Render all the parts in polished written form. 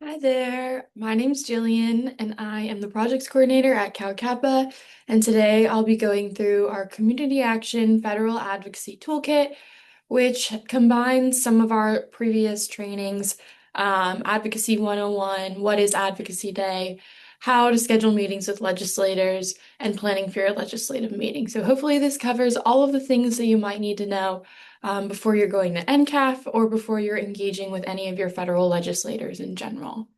Hi there, my name's Jillian and I am the projects coordinator at Cal Kappa, and today I'll be going through our Community Action Federal Advocacy Toolkit, which combines some of our previous trainings, Advocacy 101, what is Advocacy Day, how to schedule meetings with legislators, and planning for your legislative meeting. So hopefully this covers all of the things that you might need to know before you're going to NCAF or before you're engaging with any of your federal legislators in general.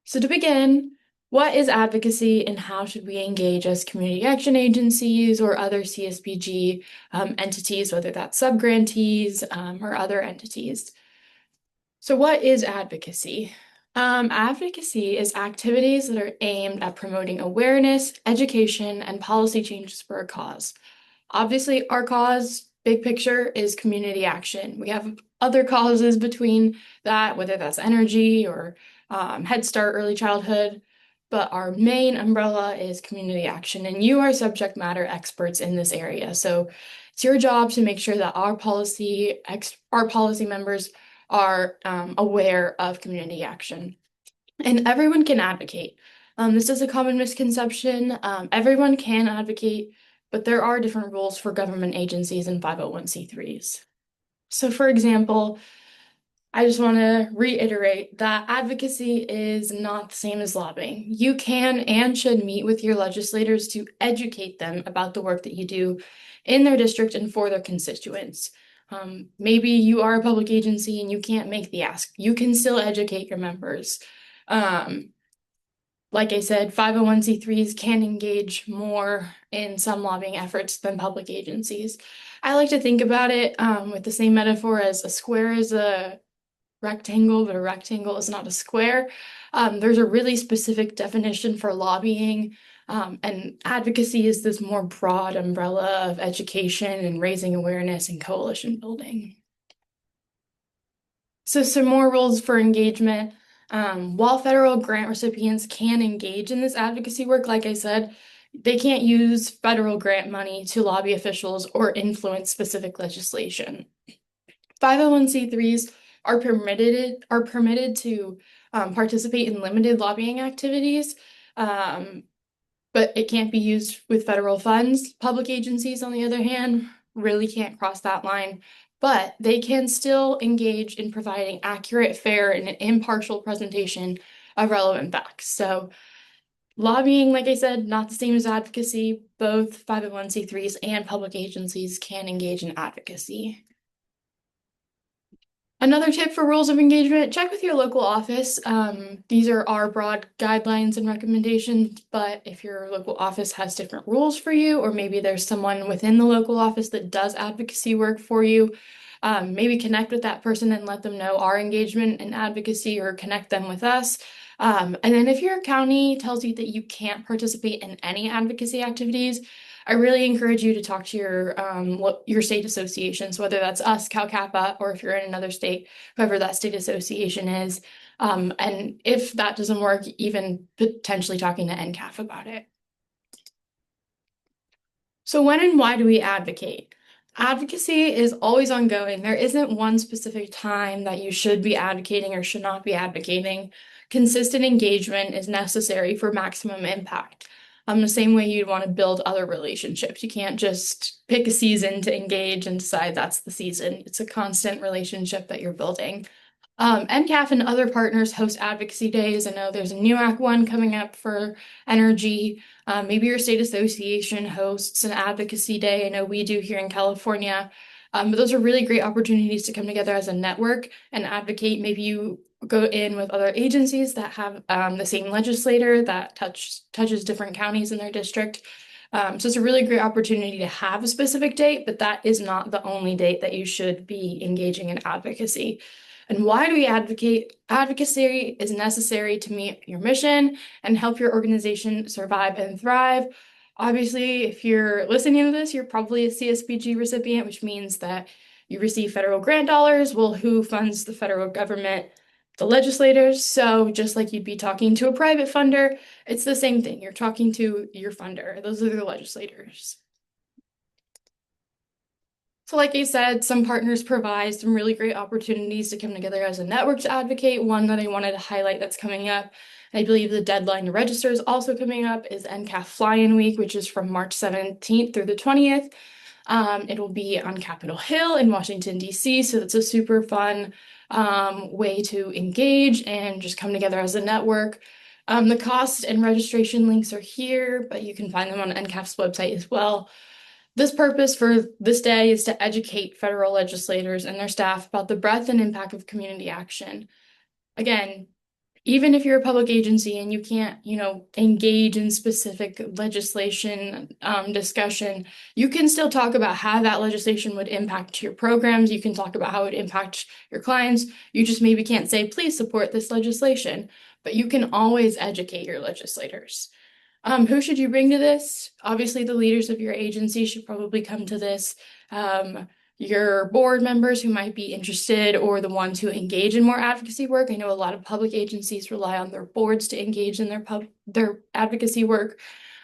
So to begin, what is advocacy and how should we engage as community action agencies or other CSBG entities, whether that's subgrantees or other entities? So what is advocacy? Advocacy is activities that are aimed at promoting awareness, education, and policy changes for a cause. Obviously, our cause, big picture, is community action. We have other causes between that, whether that's energy or Head Start, early childhood, but our main umbrella is community action, and you are subject matter experts in this area. So it's your job to make sure that our policy members are aware of community action. And everyone can advocate. This is a common misconception. Everyone can advocate, but there are different rules for government agencies and 501(c)(3)s. So, for example, I just want to reiterate that advocacy is not the same as lobbying. You can and should meet with your legislators to educate them about the work that you do in their district and for their constituents. Maybe you are a public agency and you can't make the ask. You can still educate your members. Um, like I said, 501(c)(3)s can engage more in some lobbying efforts than public agencies. I like to think about it with the same metaphor as a square is a rectangle, but a rectangle is not a square. There's a really specific definition for lobbying, and advocacy is this more broad umbrella of education and raising awareness and coalition building. So some more rules for engagement. While federal grant recipients can engage in this advocacy work, like I said, they can't use federal grant money to lobby officials or influence specific legislation. 501(c)(3)s are permitted to participate in limited lobbying activities, um, but it can't be used with federal funds. Public agencies, on the other hand, really can't cross that line, but they can still engage in providing accurate, fair, and impartial presentation of relevant facts. So lobbying, like I said, not the same as advocacy. Both 501(c)(3)s and public agencies can engage in advocacy. Another tip for rules of engagement, check with your local office. These are our broad guidelines and recommendations, but if your local office has different rules for you, or maybe there's someone within the local office that does advocacy work for you, maybe connect with that person and let them know our engagement in advocacy or connect them with us. And then if your county tells you that you can't participate in any advocacy activities, I really encourage you to talk to your state associations, whether that's us, Cal Kappa, or if you're in another state, whoever that state association is. And if that doesn't work, even potentially talking to NCAF about it. So when and why do we advocate? Advocacy is always ongoing. There isn't one specific time that you should be advocating or should not be advocating. Consistent engagement is necessary for maximum impact. The same way you'd want to build other relationships. You can't just pick a season to engage and decide that's the season. It's a constant relationship that you're building. NCAF and other partners host advocacy days. I know there's a NEWAC one coming up for energy. Maybe your state association hosts an advocacy day. I know we do here in California. But those are really great opportunities to come together as a network and advocate. Maybe you go in with other agencies that have the same legislator that touches different counties in their district. So it's a really great opportunity to have a specific date, but that is not the only date that you should be engaging in advocacy. And why do we advocate? Advocacy is necessary to meet your mission and help your organization survive and thrive. Obviously, if you're listening to this, you're probably a CSBG recipient, which means that you receive federal grant dollars. Well, who funds the federal government? The legislators. So just like you'd be talking to a private funder, it's the same thing. You're talking to your funder. Those are the legislators. So like I said, some partners provide some really great opportunities to come together as a network to advocate. One that I wanted to highlight that's coming up, I believe the deadline to register is also coming up, is NCAF Fly-In Week, which is from March 17th through the 20th. It'll be on Capitol Hill in Washington, D.C., so that's a super fun way to engage and just come together as a network. The cost and registration links are here, but you can find them on NCAF's website as well. This purpose for this day is to educate federal legislators and their staff about the breadth and impact of community action. Again, even if you're a public agency and you can't, engage in specific legislation discussion, you can still talk about how that legislation would impact your programs. You can talk about how it would impact your clients. You just maybe can't say, please support this legislation, but you can always educate your legislators. Who should you bring to this? Obviously, the leaders of your agency should probably come to this. Your board members who might be interested or the ones who engage in more advocacy work. I know a lot of public agencies rely on their boards to engage in their advocacy work.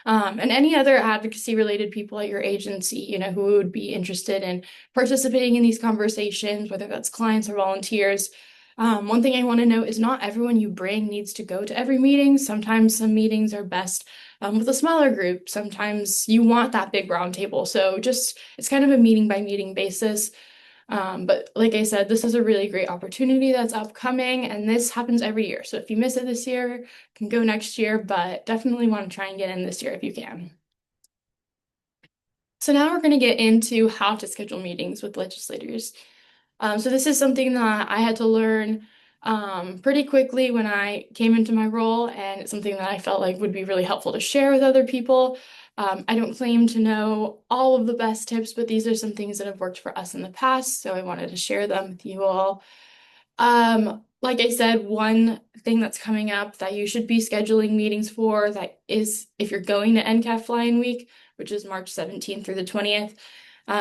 And any other advocacy related people at your agency, who would be interested in participating in these conversations, whether that's clients or volunteers. One thing I want to note is not everyone you bring needs to go to every meeting. Sometimes some meetings are best with a smaller group. Sometimes you want that big round table. So it's kind of a meeting by meeting basis. But like I said, this is a really great opportunity that's upcoming, and this happens every year. So if you miss it this year, you can go next year, but definitely want to try and get in this year if you can. So now we're going to get into how to schedule meetings with legislators. So this is something that I had to learn pretty quickly when I came into my role, and it's something that I felt like would be really helpful to share with other people. I don't claim to know all of the best tips, but these are some things that have worked for us in the past, so I wanted to share them with you all. Like I said, one thing that's coming up that you should be scheduling meetings for, that is if you're going to NCAF Fly-In Week, which is March 17th through the 20th.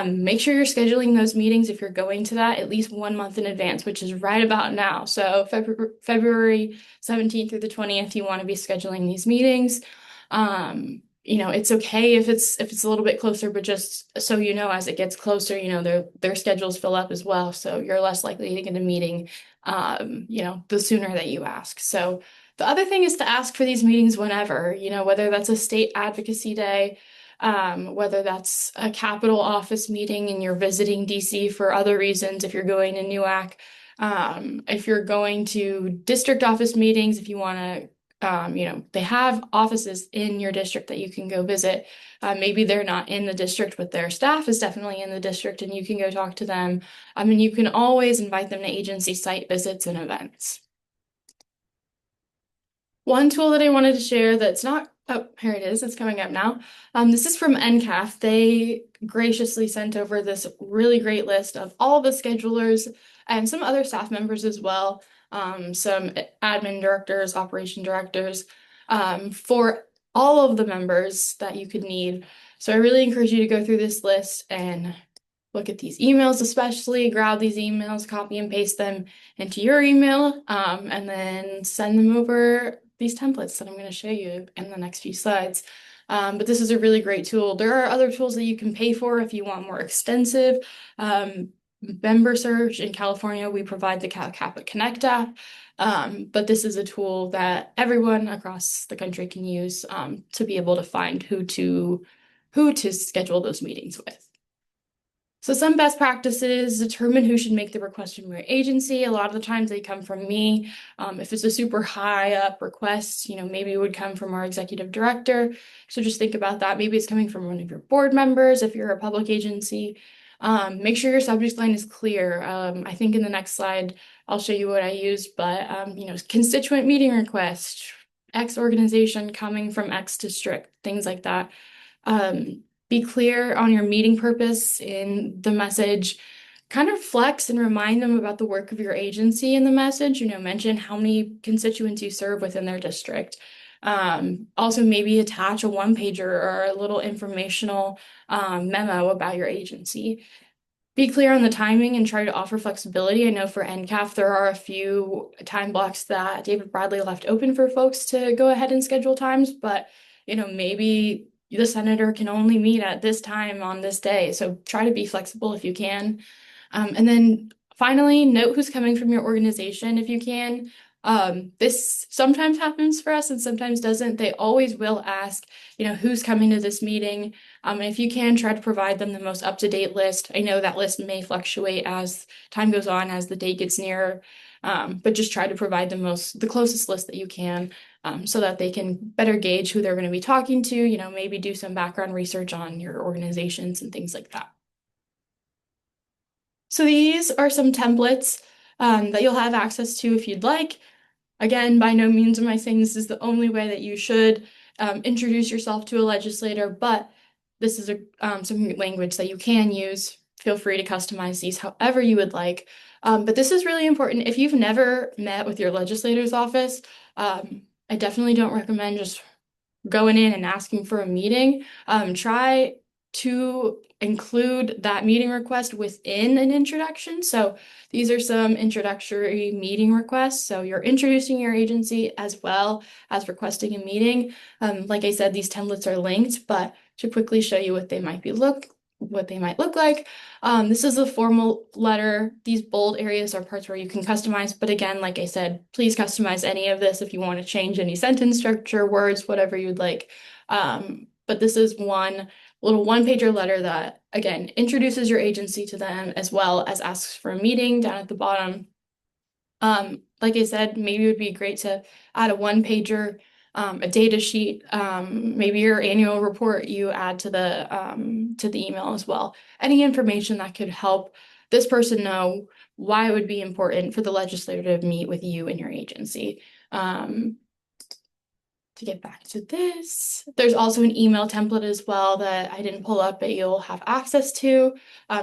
Make sure you're scheduling those meetings if you're going to that at least 1 month in advance, which is right about now. So February 17th through the 20th, you want to be scheduling these meetings. It's okay if it's a little bit closer, but just so you know, as it gets closer, their schedules fill up as well. So you're less likely to get a meeting, the sooner that you ask. So the other thing is to ask for these meetings whenever, whether that's a state advocacy day, whether that's a Capitol office meeting and you're visiting DC for other reasons, if you're going to NEWAC, if you're going to district office meetings, if you want to, they have offices in your district that you can go visit. Maybe they're not in the district, but their staff is definitely in the district and you can go talk to them. You can always invite them to agency site visits and events. One tool that I wanted to share that's not, oh, here it is, it's coming up now. This is from NCAF. They graciously sent over this really great list of all the schedulers and some other staff members as well, some admin directors, operation directors, for all of the members that you could need. So I really encourage you to go through this list and look at these emails, especially grab these emails, copy and paste them into your email, and then send them over these templates that I'm going to show you in the next few slides. But this is a really great tool. There are other tools that you can pay for if you want more extensive. Member search in California, we provide the Cal Kappa Connect app, but this is a tool that everyone across the country can use to be able to find who to schedule those meetings with. So some best practices: determine who should make the request from your agency. A lot of the times they come from me. If it's a super high up request, maybe it would come from our executive director. So just think about that. Maybe it's coming from one of your board members if you're a public agency. Make sure your subject line is clear. I think in the next slide, I'll show you what I use, but constituent meeting request, X organization coming from X district, things like that. Be clear on your meeting purpose in the message. Kind of flex and remind them about the work of your agency in the message. Mention how many constituents you serve within their district. Also, maybe attach a one-pager or a little informational memo about your agency. Be clear on the timing and try to offer flexibility. I know for NCAF, there are a few time blocks that David Bradley left open for folks to go ahead and schedule times, but maybe the senator can only meet at this time on this day. So try to be flexible if you can. And then finally, note who's coming from your organization if you can. This sometimes happens for us and sometimes doesn't. They always will ask, who's coming to this meeting. And if you can, try to provide them the most up-to-date list. I know that list may fluctuate as time goes on, as the date gets nearer. But just try to provide the closest list that you can, so that they can better gauge who they're going to be talking to, maybe do some background research on your organizations and things like that. So these are some templates that you'll have access to if you'd like. Again, by no means am I saying this is the only way that you should introduce yourself to a legislator, but this is some language that you can use. Feel free to customize these however you would like. But this is really important. If you've never met with your legislator's office, I definitely don't recommend just going in and asking for a meeting. Try to include that meeting request within an introduction. So these are some introductory meeting requests. So you're introducing your agency as well as requesting a meeting. Like I said, these templates are linked, but to quickly show you what they might look like. This is a formal letter. These bold areas are parts where you can customize. But again, like I said, please customize any of this if you want to change any sentence structure, words, whatever you'd like. But this is one little one-pager letter that, again, introduces your agency to them as well as asks for a meeting down at the bottom. Like I said, maybe it would be great to add a one-pager, a data sheet, maybe your annual report you add to the email as well. Any information that could help this person know why it would be important for the legislator to meet with you and your agency. To get back to this, there's also an email template as well that I didn't pull up, but you'll have access to,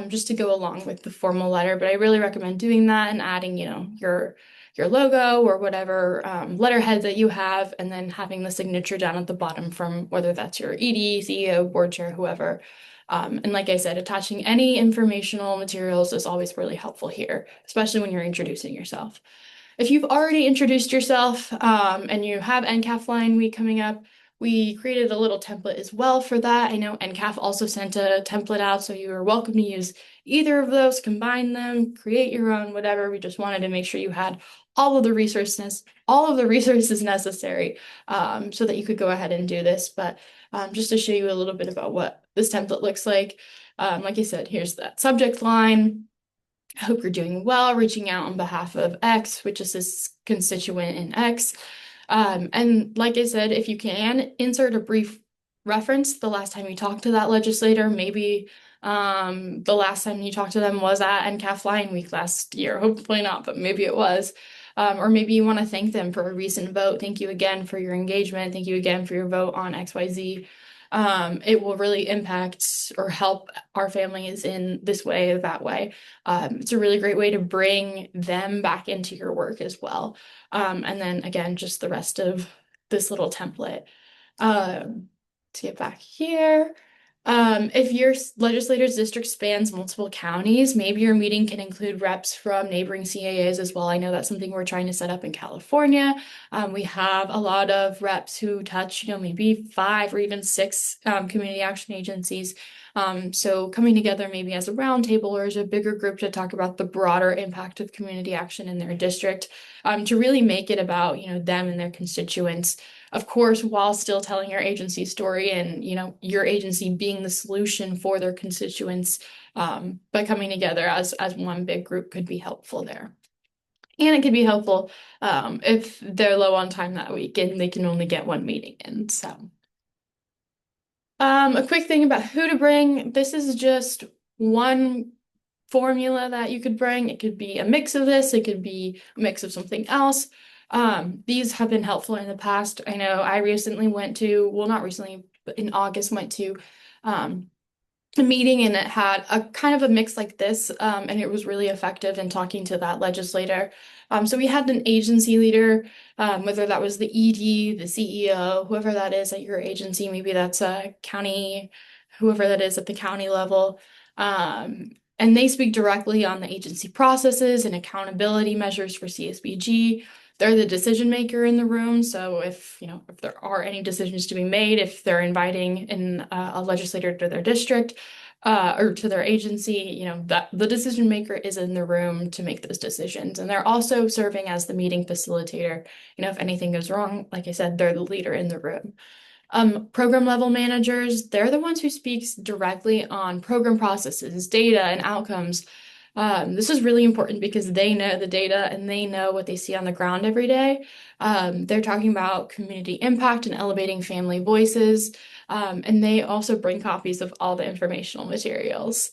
just to go along with the formal letter. But I really recommend doing that and adding, your logo or whatever letterhead that you have, and then having the signature down at the bottom from whether that's your ED, CEO, board chair, whoever. And like I said, attaching any informational materials is always really helpful here, especially when you're introducing yourself. If you've already introduced yourself and you have NCAF Line Week coming up, we created a little template as well for that. I know NCAF also sent a template out, so you are welcome to use either of those, combine them, create your own, whatever. We just wanted to make sure you had all of the resources necessary, so that you could go ahead and do this. But just to show you a little bit about what this template looks like I said, here's that subject line. I hope you're doing well, reaching out on behalf of X, which is this constituent in X. And like I said, if you can, insert a brief reference the last time you talked to that legislator. Maybe the last time you talked to them was at NCAF Line Week last year. Hopefully not, but maybe it was. Or maybe you want to thank them for a recent vote. Thank you again for your engagement. Thank you again for your vote on XYZ. It will really impact or help our families in this way or that way. It's a really great way to bring them back into your work as well. And then again, just the rest of this little template. To get back here. If your legislator's district spans multiple counties, maybe your meeting can include reps from neighboring CAAs as well. I know that's something we're trying to set up in California. We have a lot of reps who touch, maybe 5 or even 6 community action agencies. So coming together maybe as a roundtable or as a bigger group to talk about the broader impact of community action in their district, to really make it about, them and their constituents. Of course, while still telling your agency story and, your agency being the solution for their constituents, by coming together as one big group could be helpful there. And it could be helpful if they're low on time that week and they can only get one meeting in. So, a quick thing about who to bring. This is just one formula that you could bring. It could be a mix of this. It could be a mix of something else. These have been helpful in the past. I know I recently not recently, but in August went to a meeting and it had a kind of a mix like this, and it was really effective in talking to that legislator. So we had an agency leader, whether that was the ED, the CEO, whoever that is at your agency, maybe that's a county, whoever that is at the county level. And they speak directly on the agency processes and accountability measures for CSBG. they're the decision maker in the room. So if there are any decisions to be made, if they're inviting in a legislator to their district, or to their agency, that the decision maker is in the room to make those decisions. And they're also serving as the meeting facilitator. If anything goes wrong, like I said, they're the leader in the room. Program level managers, they're the ones who speaks directly on program processes, data, and outcomes. This is really important because they know the data and they know what they see on the ground every day. They're talking about community impact and elevating family voices. And they also bring copies of all the informational materials.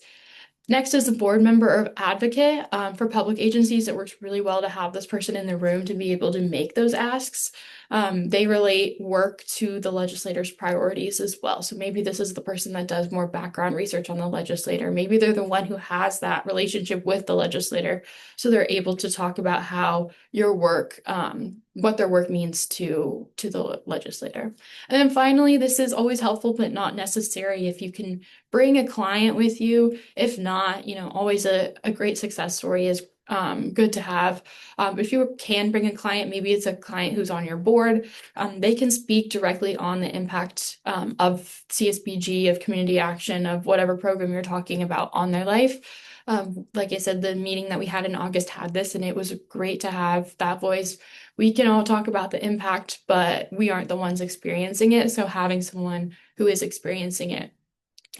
Next is a board member of advocate. For public agencies, it works really well to have this person in the room to be able to make those asks. They relate work to the legislator's priorities as well. So maybe this is the person that does more background research on the legislator. Maybe they're the one who has that relationship with the legislator. So they're able to talk about how your work, what their work means to the legislator. And then finally, this is always helpful, but not necessary if you can bring a client with you. If not, always a great success story is good to have. If you can bring a client, maybe it's a client who's on your board, they can speak directly on the impact of CSBG, of community action, of whatever program you're talking about on their life. Like I said, the meeting that we had in August had this, and it was great to have that voice. We can all talk about the impact, but we aren't the ones experiencing it. So having someone who is experiencing it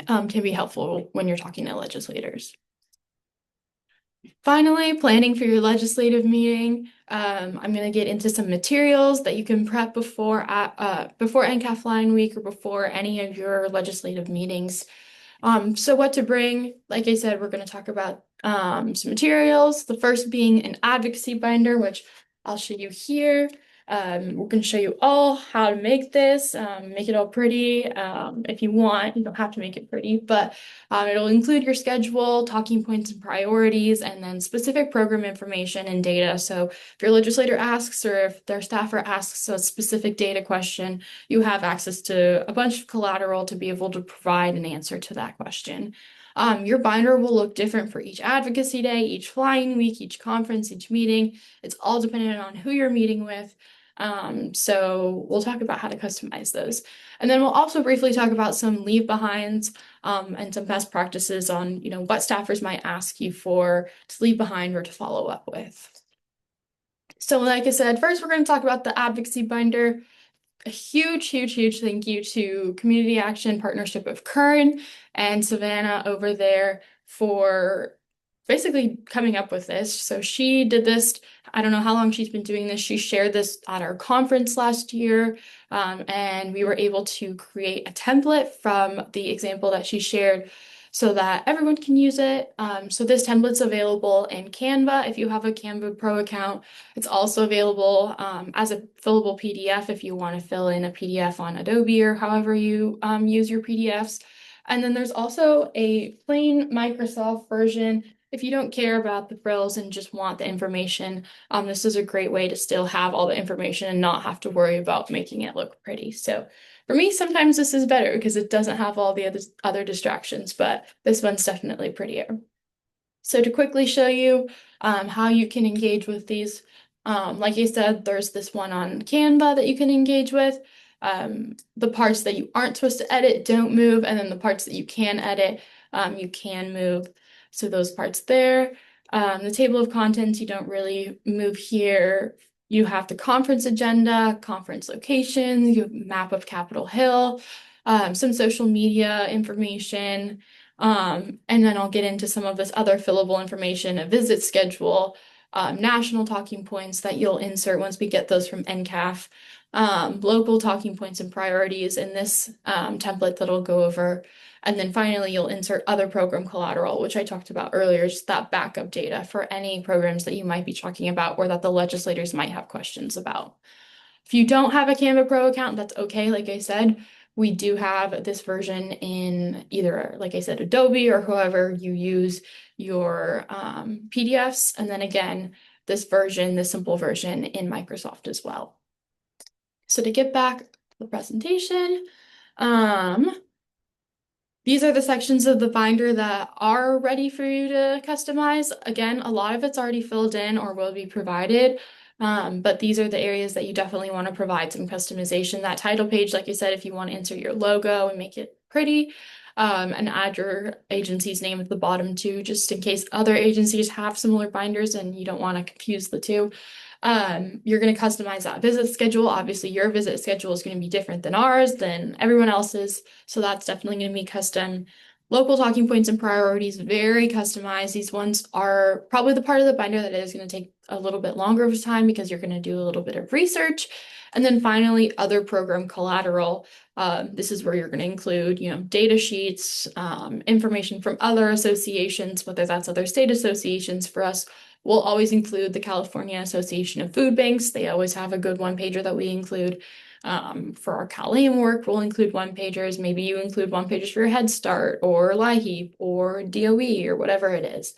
can be helpful when you're talking to legislators. Finally, planning for your legislative meeting. I'm going to get into some materials that you can prep before NCAF Line Week or before any of your legislative meetings. So what to bring, like I said, we're going to talk about some materials. The first being an advocacy binder, which I'll show you here. We're going to show you all how to make this, make it all pretty. If you want, you don't have to make it pretty, but it'll include your schedule, talking points and priorities, and then specific program information and data. So if your legislator asks or if their staffer asks a specific data question, you have access to a bunch of collateral to be able to provide an answer to that question. Your binder will look different for each advocacy day, each flying week, each conference, each meeting. It's all dependent on who you're meeting with. So we'll talk about how to customize those. And then we'll also briefly talk about some leave behinds and some best practices on, what staffers might ask you for to leave behind or to follow up with. So like I said, first we're going to talk about the advocacy binder. A huge, huge, huge thank you to Community Action Partnership of Kern and Savannah over there for basically coming up with this. So she did this, I don't know how long she's been doing this. She shared this at our conference last year, and we were able to create a template from the example that she shared so that everyone can use it. So this template's available in Canva if you have a Canva Pro account. It's also available as a fillable PDF if you want to fill in a PDF on Adobe or however you use your PDFs. And then there's also a plain Microsoft version. If you don't care about the frills and just want the information, this is a great way to still have all the information and not have to worry about making it look pretty. So for me, sometimes this is better because it doesn't have all the other distractions, but this one's definitely prettier. So to quickly show you how you can engage with these, like I said, there's this one on Canva that you can engage with. The parts that you aren't supposed to edit don't move, and then the parts that you can edit, you can move. So those parts there. The table of contents, you don't really move here. You have the conference agenda, conference locations, you have a map of Capitol Hill, some social media information, and then I'll get into some of this other fillable information, a visit schedule, national talking points that you'll insert once we get those from NCAF, local talking points and priorities in this template that I'll go over. And then finally, you'll insert other program collateral, which I talked about earlier, just that backup data for any programs that you might be talking about or that the legislators might have questions about. If you don't have a Canva Pro account, that's okay. Like I said, we do have this version in either, like I said, Adobe or however you use your PDFs. And then again, this version, the simple version in Microsoft as well. So to get back to the presentation, these are the sections of the binder that are ready for you to customize. Again, a lot of it's already filled in or will be provided. But these are the areas that you definitely want to provide some customization. That title page, like I said, if you want to insert your logo and make it pretty, and add your agency's name at the bottom too, just in case other agencies have similar binders and you don't want to confuse the two. You're going to customize that visit schedule. Obviously, your visit schedule is going to be different than ours, than everyone else's. So that's definitely going to be custom. Local talking points and priorities, very customized. These ones are probably the part of the binder that is going to take a little bit longer of time because you're going to do a little bit of research. And then finally, other program collateral. This is where you're going to include, data sheets, information from other associations, whether that's other state associations. For us, we'll always include the California Association of Food Banks. They always have a good one-pager that we include. For our CalAIM work, we'll include one-pagers. Maybe you include one-pagers for your Head Start or LIHEAP or DOE or whatever it is.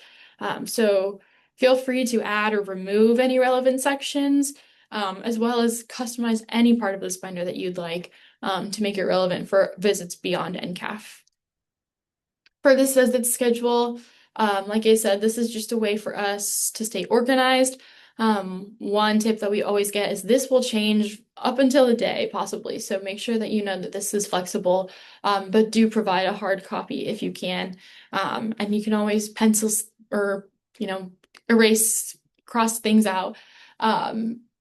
So feel free to add or remove any relevant sections, as well as customize any part of this binder that you'd like to make it relevant for visits beyond NCAF. For this visit schedule, like I said, this is just a way for us to stay organized. One tip that we always get is this will change up until the day, possibly. So make sure that you know that this is flexible, but do provide a hard copy if you can. And you can always pencil or, erase, cross things out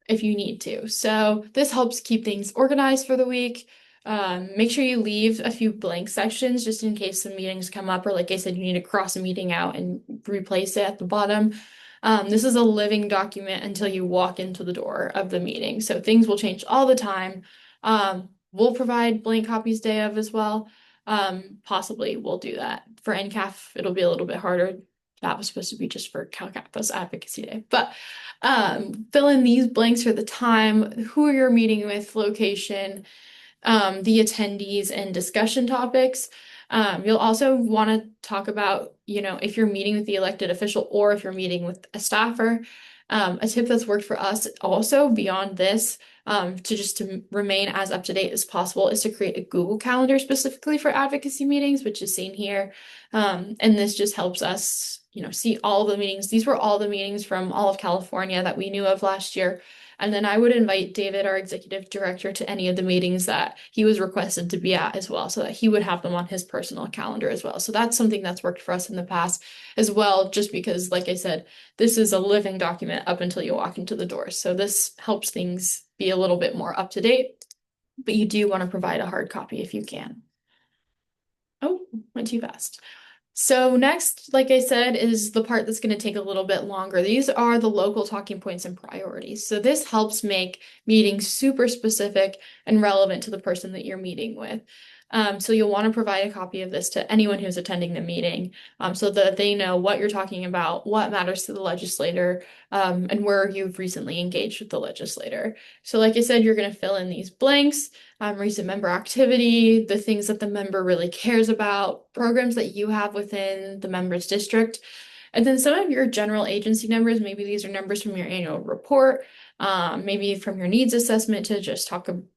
if you need to. So this helps keep things organized for the week. Make sure you leave a few blank sections just in case some meetings come up, or like I said, you need to cross a meeting out and replace it at the bottom. This is a living document until you walk into the door of the meeting. So things will change all the time. We'll provide blank copies day of as well. Possibly we'll do that. For NCAF, it'll be a little bit harder. That was supposed to be just for CalCappa's Advocacy Day. But fill in these blanks for the time, who you're meeting with, location, the attendees, and discussion topics. You'll also want to talk about, if you're meeting with the elected official or if you're meeting with a staffer. A tip that's worked for us also beyond this, to remain as up to date as possible, is to create a Google Calendar specifically for advocacy meetings, which is seen here. And this just helps us, see all the meetings. These were all the meetings from all of California that we knew of last year. And then I would invite David, our executive director, to any of the meetings that he was requested to be at as well, so that he would have them on his personal calendar as well. So that's something that's worked for us in the past as well, just because, like I said, this is a living document up until you walk into the door. So this helps things be a little bit more up to date, but you do want to provide a hard copy if you can. Oh, went too fast. So next, like I said, is the part that's going to take a little bit longer. These are the local talking points and priorities. So this helps make meetings super specific and relevant to the person that you're meeting with. So you'll want to provide a copy of this to anyone who's attending the meeting, so that they know what you're talking about, what matters to the legislator, and where you've recently engaged with the legislator. So like I said, you're going to fill in these blanks. Recent member activity, the things that the member really cares about, programs that you have within the member's district, and then some of your general agency numbers. Maybe these are numbers from your annual report, maybe from your needs assessment, to just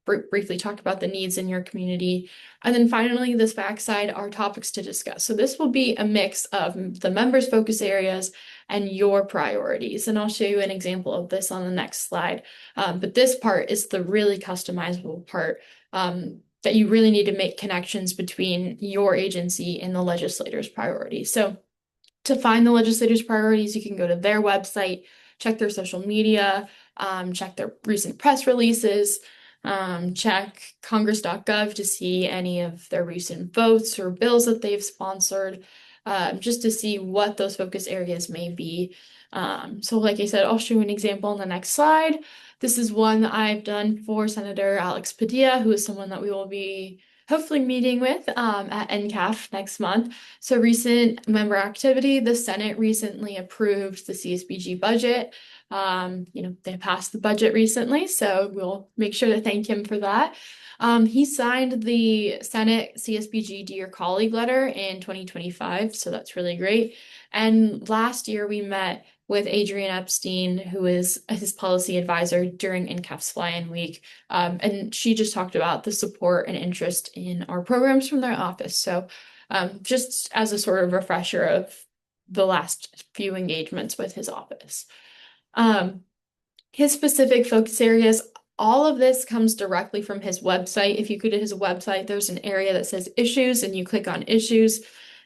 briefly talk about the needs in your community. And then finally, this backside are topics to discuss. So this will be a mix of the members' focus areas and your priorities. And I'll show you an example of this on the next slide. But this part is the really customizable part, that you really need to make connections between your agency and the legislator's priorities. So to find the legislator's priorities, you can go to their website, check their social media, check their recent press releases, check congress.gov to see any of their recent votes or bills that they've sponsored, just to see what those focus areas may be. So like I said, I'll show you an example on the next slide. This is one that I've done for Senator Alex Padilla, who is someone that we will be hopefully meeting with at NCAF next month. So recent member activity, the Senate recently approved the CSBG budget. They passed the budget recently, so we'll make sure to thank him for that. He signed the Senate CSBG Dear Colleague letter in 2025, so that's really great. And last year we met with Adrienne Epstein, who is his policy advisor during NCAF's Fly-In Week. And she just talked about the support and interest in our programs from their office. So just as a sort of refresher of the last few engagements with his office. His specific focus areas, all of this comes directly from his website. If you go to his website, there's an area that says issues, and you click on issues,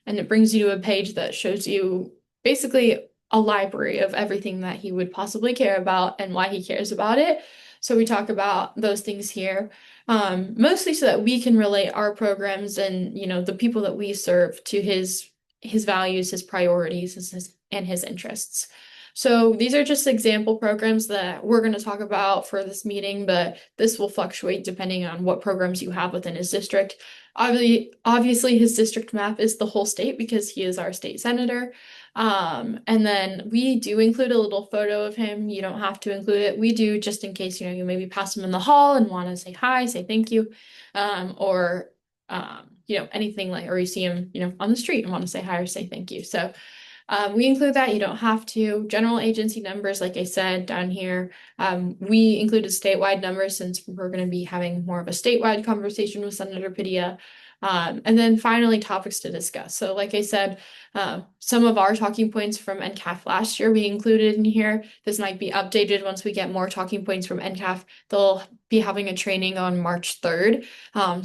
and it brings you to a page that shows you basically a library of everything that he would possibly care about and why he cares about it. So we talk about those things here, mostly so that we can relate our programs and, the people that we serve to his values, his priorities, and his interests. So these are just example programs that we're going to talk about for this meeting, but this will fluctuate depending on what programs you have within his district. Obviously, his district map is the whole state because he is our state senator. And then we do include a little photo of him. You don't have to include it. We do just in case, you maybe pass him in the hall and want to say hi, say thank you, or anything like, or you see him, on the street and want to say hi or say thank you. So we include that. You don't have to. General agency numbers, like I said, down here. We included statewide numbers since we're going to be having more of a statewide conversation with Senator Padilla. And then finally, topics to discuss. So like I said, some of our talking points from NCAF last year we included in here. This might be updated once we get more talking points from NCAF. They'll be having a training on March 3rd.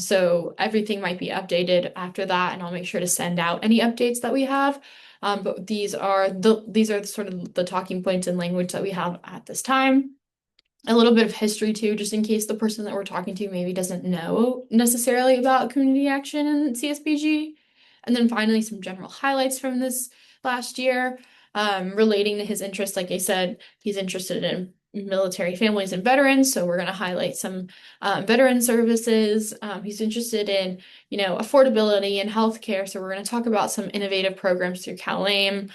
So everything might be updated after that, and I'll make sure to send out any updates that we have. But these are sort of the talking points and language that we have at this time. A little bit of history too, just in case the person that we're talking to maybe doesn't know necessarily about community action and CSBG. And then finally, some general highlights from this last year, relating to his interests. Like I said, he's interested in military families and veterans, so we're going to highlight some veteran services. He's interested in, affordability and healthcare, so we're going to talk about some innovative programs through CalAIM,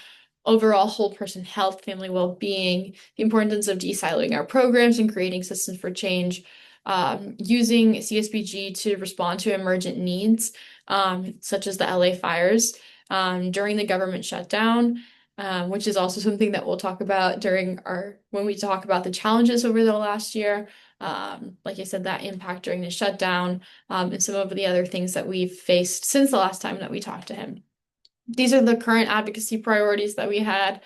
overall whole person health, family well-being, the importance of de-siloing our programs and creating systems for change, using CSBG to respond to emergent needs, such as the LA fires, during the government shutdown, which is also something that we'll talk about when we talk about the challenges over the last year. Like I said, that impact during the shutdown, and some of the other things that we've faced since the last time that we talked to him. These are the current advocacy priorities that we had.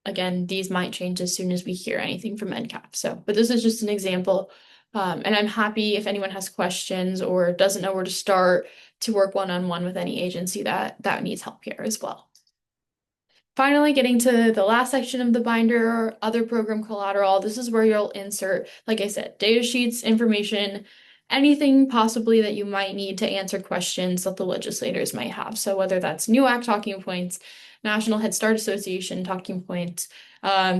Again, these might change as soon as we hear anything from NCAP. But this is just an example. And I'm happy if anyone has questions or doesn't know where to start to work one-on-one with any agency that needs help here as well. Finally, getting to the last section of the binder, other program collateral. This is where you'll insert, like I said, data sheets, information, anything possibly that you might need to answer questions that the legislators might have. So whether that's new act talking points, National Head Start Association talking points,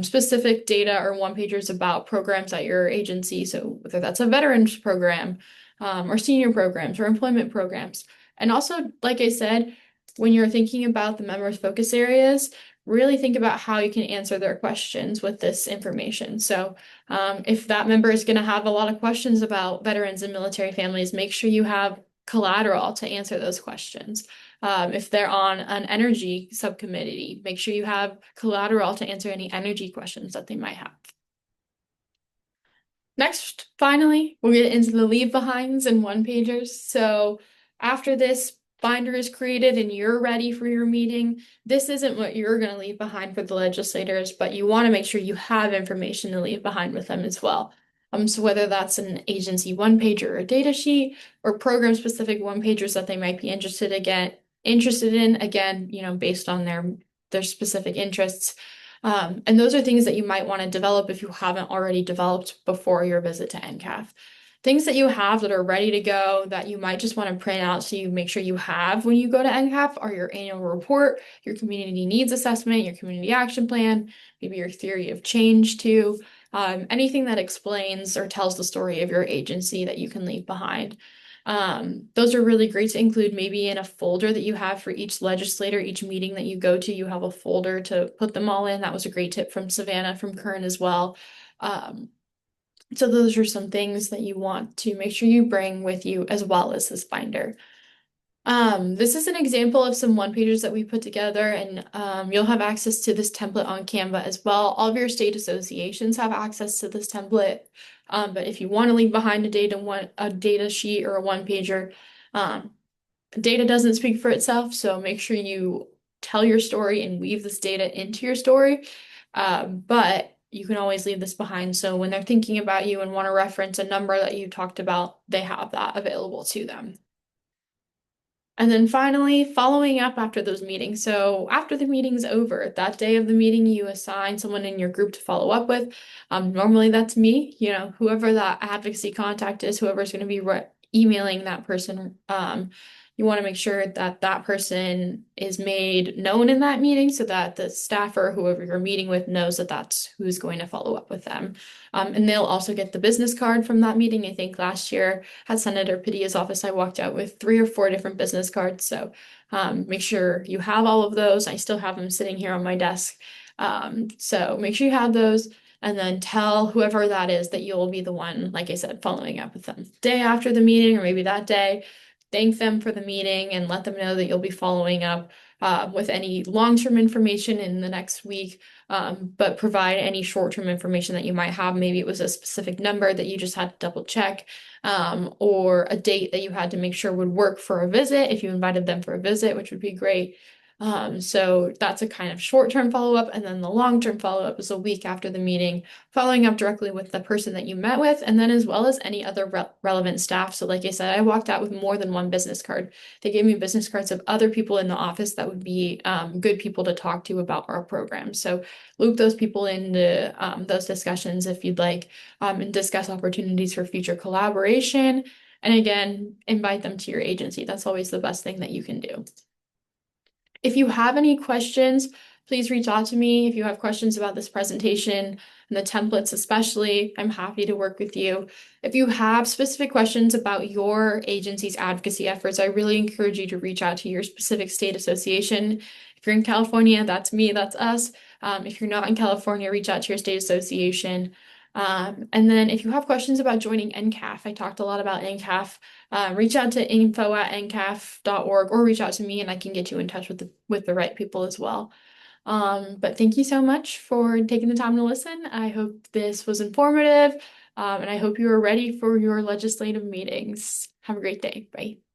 specific data or one-pagers about programs at your agency. So whether that's a veterans program, or senior programs or employment programs. And also, like I said, when you're thinking about the members' focus areas, really think about how you can answer their questions with this information. So if that member is going to have a lot of questions about veterans and military families, make sure you have collateral to answer those questions. If they're on an energy subcommittee, make sure you have collateral to answer any energy questions that they might have. Next, finally, we'll get into the leave behinds and one-pagers. So after this binder is created and you're ready for your meeting, this isn't what you're going to leave behind for the legislators, but you want to make sure you have information to leave behind with them as well. So whether that's an agency one-pager or data sheet or program-specific one-pagers that they might be interested in, again, based on their specific interests. And those are things that you might want to develop if you haven't already developed before your visit to NCAF. Things that you have that are ready to go that you might just want to print out so you make sure you have when you go to NCAF are your annual report, your community needs assessment, your community action plan, maybe your theory of change too, anything that explains or tells the story of your agency that you can leave behind. Those are really great to include maybe in a folder that you have for each legislator, each meeting that you go to, you have a folder to put them all in. That was a great tip from Savannah, from Kern as well. So those are some things that you want to make sure you bring with you as well as this binder. This is an example of some one-pagers that we put together, and you'll have access to this template on Canva as well. All of your state associations have access to this template, but if you want to leave behind a data sheet or a one-pager, data doesn't speak for itself, so make sure you tell your story and weave this data into your story. But you can always leave this behind. So when they're thinking about you and want to reference a number that you talked about, they have that available to them. And then finally, following up after those meetings. So after the meeting's over, that day of the meeting, you assign someone in your group to follow up with. Normally that's me, whoever that advocacy contact is, whoever's going to be emailing that person. You want to make sure that that person is made known in that meeting so that the staffer, whoever you're meeting with, knows that that's who's going to follow up with them. And they'll also get the business card from that meeting. I think last year at Senator Padilla's office, I walked out with 3 or 4 different business cards. So make sure you have all of those. I still have them sitting here on my desk. So make sure you have those. And then tell whoever that is that you'll be the one, like I said, following up with them. Day after the meeting, or maybe that day, thank them for the meeting and let them know that you'll be following up with any long-term information in the next week, but provide any short-term information that you might have. Maybe it was a specific number that you just had to double check, or a date that you had to make sure would work for a visit if you invited them for a visit, which would be great. So that's a kind of short-term follow-up, and then the long-term follow-up is a week after the meeting, following up directly with the person that you met with, and then as well as any other relevant staff. So like I said, I walked out with more than one business card. They gave me business cards of other people in the office that would be good people to talk to about our program. So loop those people into those discussions if you'd like, and discuss opportunities for future collaboration. And again, invite them to your agency. That's always the best thing that you can do. If you have any questions, please reach out to me. If you have questions about this presentation and the templates especially, I'm happy to work with you. If you have specific questions about your agency's advocacy efforts, I really encourage you to reach out to your specific state association. If you're in California, that's me, that's us. If you're not in California, reach out to your state association. And then if you have questions about joining NCAF, I talked a lot about NCAF. Reach out to info@ncaf.org or reach out to me and I can get you in touch with the right people as well. But thank you so much for taking the time to listen. I hope this was informative, and I hope you are ready for your legislative meetings. Have a great day. Bye.